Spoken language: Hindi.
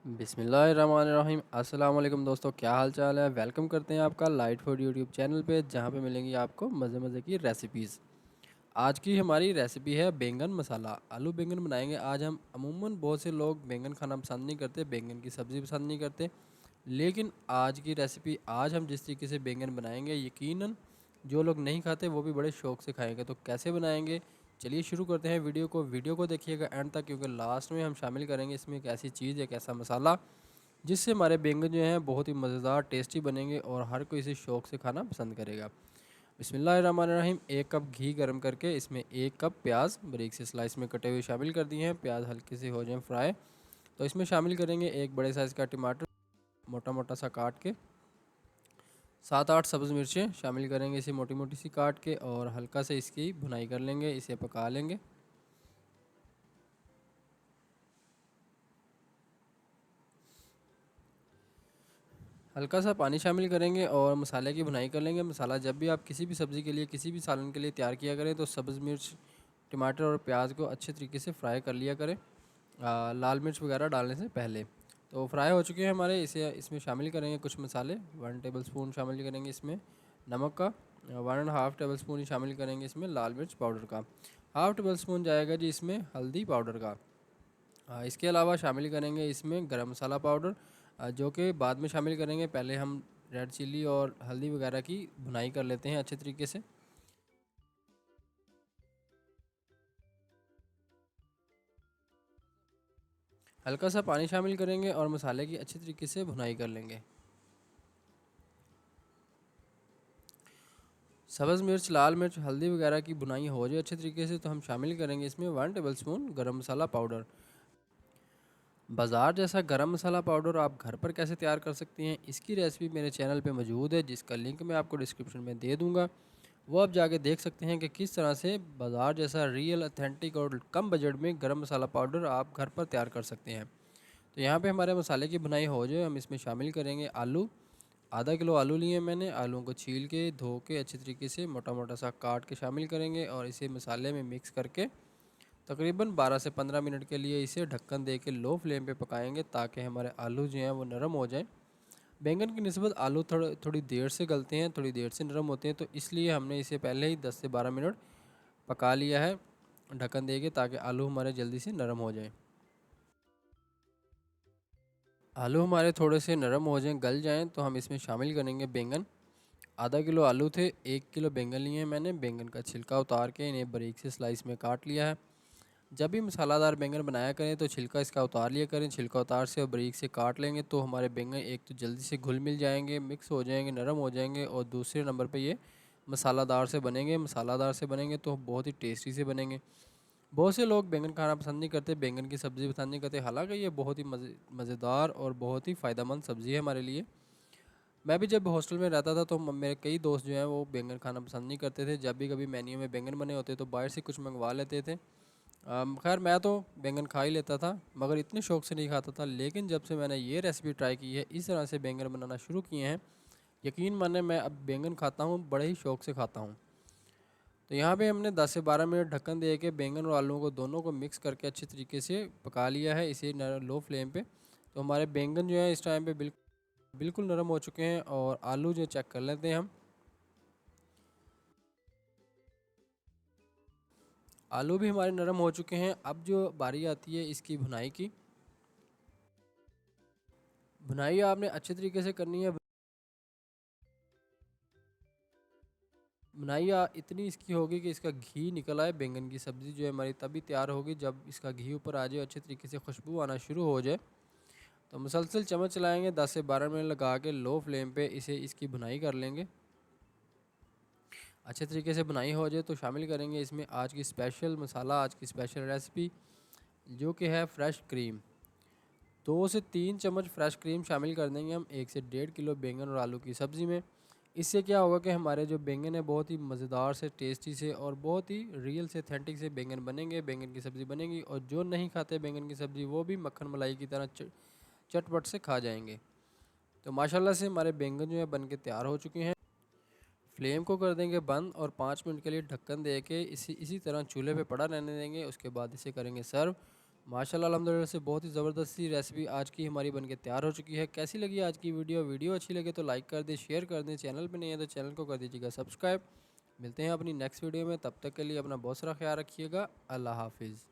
बिस्मिल्लाहिर्रहमानिर्रहीम। अस्सलाम वालेकुम दोस्तों, क्या हाल चाल है। वेलकम करते हैं आपका लाइट फूड यूट्यूब चैनल पे, जहाँ पे मिलेंगी आपको मज़े मज़े की रेसिपीज़। आज की हमारी रेसिपी है बैंगन मसाला। आलू बैंगन बनाएंगे आज हम। अमूमन बहुत से लोग बैंगन खाना पसंद नहीं करते, बैंगन की सब्ज़ी पसंद नहीं करते, लेकिन आज की रेसिपी, आज हम जिस तरीके से बैंगन बनाएंगे, यकीनन जो लोग नहीं खाते वो भी बड़े शौक से खाएंगे। तो कैसे बनाएंगे, चलिए शुरू करते हैं वीडियो को देखिएगा एंड तक, क्योंकि लास्ट में हम शामिल करेंगे इसमें एक ऐसी चीज़, एक ऐसा मसाला जिससे हमारे बैंगन जो हैं बहुत ही मज़ेदार टेस्टी बनेंगे और हर कोई इसे शौक से खाना पसंद करेगा। बिस्मिल्लाहिर्रहमानिर्रहीम। 1 कप घी गर्म करके इसमें 1 कप प्याज बारीक से स्लाइस में कटे हुए शामिल कर दिए हैं। प्याज हल्के से हो जाएं फ्राई तो इसमें शामिल करेंगे एक बड़े साइज़ का टमाटर मोटा मोटा सा काट के। 7-8 सब्ज़ मिर्चें शामिल करेंगे इसे मोटी मोटी सी काट के, और हल्का से इसकी भुनाई कर लेंगे, इसे पका लेंगे। हल्का सा पानी शामिल करेंगे और मसाले की भुनाई कर लेंगे। मसाला जब भी आप किसी भी सब्ज़ी के लिए, किसी भी सालन के लिए तैयार किया करें, तो सब्ज़ मिर्च, टमाटर और प्याज को अच्छे तरीके से फ्राई कर लिया करें, लाल मिर्च वगैरह डालने से पहले। तो फ्राई हो चुके हैं हमारे, इसे इसमें शामिल करेंगे कुछ मसाले। 1 टेबल स्पून शामिल करेंगे इसमें नमक का, 1.5 टेबल स्पून ही शामिल करेंगे इसमें लाल मिर्च पाउडर का, 1/2 टेबल स्पून जाएगा जी इसमें हल्दी पाउडर का। इसके अलावा शामिल करेंगे इसमें गरम मसाला पाउडर, जो कि बाद में शामिल करेंगे। पहले हम रेड चिल्ली और हल्दी वगैरह की भुनाई कर लेते हैं अच्छे तरीके से। हल्का सा पानी शामिल करेंगे और मसाले की अच्छी तरीके से भुनाई कर लेंगे। सब्ज़ मिर्च, लाल मिर्च, हल्दी वगैरह की भुनाई हो जाए अच्छे तरीके से, तो हम शामिल करेंगे इसमें 1 टेबल स्पून गरम मसाला पाउडर। बाज़ार जैसा गरम मसाला पाउडर आप घर पर कैसे तैयार कर सकती हैं, इसकी रेसिपी मेरे चैनल पे मौजूद है, जिसका लिंक मैं आपको डिस्क्रिप्शन में दे दूँगा। वो आप जाके देख सकते हैं कि किस तरह से बाज़ार जैसा रियल, अथेंटिक और कम बजट में गरम मसाला पाउडर आप घर पर तैयार कर सकते हैं। तो यहाँ पे हमारे मसाले की बुनाई हो जाए, हम इसमें शामिल करेंगे आलू। आधा किलो आलू लिए मैंने। आलूओं को छील के, धो के अच्छी तरीके से मोटा मोटा सा काट के शामिल करेंगे, और इसे मसाले में मिक्स करके तकरीबन 12 से 15 मिनट के लिए इसे ढक्कन दे के लो फ्लेम पे पकाएंगे, ताकि हमारे आलू जो हैं वो नरम हो जाएं। बैंगन की निस्बत आलू थोड़ी देर से गलते हैं, थोड़ी देर से नरम होते हैं, तो इसलिए हमने इसे पहले ही 10 से 12 मिनट पका लिया है ढक्कन दे के, ताकि आलू हमारे जल्दी से नरम हो जाएं। आलू हमारे थोड़े से नरम हो जाएं, गल जाएं, तो हम इसमें शामिल करेंगे बैंगन। आधा किलो आलू थे, 1 किलो बैंगन लिए हैं मैंने। बैंगन का छिलका उतार के इन्हें बारीक से स्लाइस में काट लिया है। जब भी मसालादार बैंगन बनाया करें तो छिलका इसका उतार लिया करें। छिलका उतार से और बारीक से काट लेंगे, तो हमारे बैंगन एक तो जल्दी से घुल मिल जाएंगे, मिक्स हो जाएंगे, नरम हो जाएंगे, और दूसरे नंबर पे ये मसालादार से बनेंगे। मसालादार से बनेंगे तो बहुत ही टेस्टी से बनेंगे। बहुत से लोग बैंगन खाना पसंद नहीं करते, बैंगन की सब्ज़ी पसंद नहीं करते, हालांकि ये बहुत ही मज़ेदार और बहुत ही फ़ायदेमंद सब्ज़ी है हमारे लिए। मैं भी जब हॉस्टल में रहता था, तो मेरे कई दोस्त जो हैं वो बैंगन खाना पसंद नहीं करते थे। जब भी कभी मेन्यू में बैंगन बने होते तो बाहर से कुछ मंगवा लेते थे। खैर मैं तो बैंगन खा ही लेता था, मगर इतने शौक से नहीं खाता था। लेकिन जब से मैंने ये रेसिपी ट्राई की है, इस तरह से बैंगन बनाना शुरू किए हैं, यकीन माने मैं अब बैंगन खाता हूँ, बड़े ही शौक से खाता हूँ। तो यहाँ पे हमने 10 से 12 मिनट ढक्कन दे के बैंगन और आलूओं को दोनों को मिक्स करके अच्छी तरीके से पका लिया है, इसे लो फ्लेम पे। तो हमारे बैंगन जो है इस टाइम पे बिल्कुल नरम हो चुके हैं, और आलू जो चेक कर लेते हैं हम। आलू भी हमारे नरम हो चुके हैं। अब जो बारी आती है इसकी भुनाई की। भुनाई आपने अच्छे तरीके से करनी है। भुनाई इतनी इसकी होगी कि इसका घी निकल आए। बैंगन की सब्ज़ी जो है हमारी तभी तैयार होगी जब इसका घी ऊपर आ जाए, अच्छे तरीके से खुशबू आना शुरू हो जाए। तो मुसलसल चम्मच चलाएंगे, 10 से 12 मिनट लगा के लो फ्लेम पे इसे इसकी भुनाई कर लेंगे। अच्छे तरीके से भुनाई हो जाए तो शामिल करेंगे इसमें आज की स्पेशल मसाला, आज की स्पेशल रेसिपी, जो कि है फ्रेश क्रीम। 2 से 3 चम्मच फ्रेश क्रीम शामिल कर देंगे हम 1 से 1.5 किलो बैंगन और आलू की सब्ज़ी में। इससे क्या होगा कि हमारे जो बैंगन है बहुत ही मज़ेदार से, टेस्टी से और बहुत ही रियल से, अथेंटिक से बैंगन बनेंगे, बैंगन की सब्ज़ी बनेगी, और जो नहीं खाते बैंगन की सब्ज़ी वो भी मक्खन मलाई की तरह चटपट से खा जाएंगे। तो माशाल्लाह से हमारे बैंगन जो है बन के तैयार हो चुके हैं। फ्लेम को कर देंगे बंद, और 5 मिनट के लिए ढक्कन दे के इसी इसी तरह चूल्हे पे पड़ा रहने देंगे। उसके बाद इसे करेंगे सर्व। माशाल्लाह अल्हम्दुलिल्लाह से बहुत ही ज़बरदस्त सी रेसिपी आज की हमारी बनके तैयार हो चुकी है। कैसी लगी आज की वीडियो अच्छी लगे तो लाइक कर दें, शेयर कर दें। चैनल पे नहीं है तो चैनल को कर दीजिएगा सब्सक्राइब। मिलते हैं अपनी नेक्स्ट वीडियो में, तब तक के लिए अपना बहुत सारा ख्याल रखिएगा। अल्लाह हाफिज़।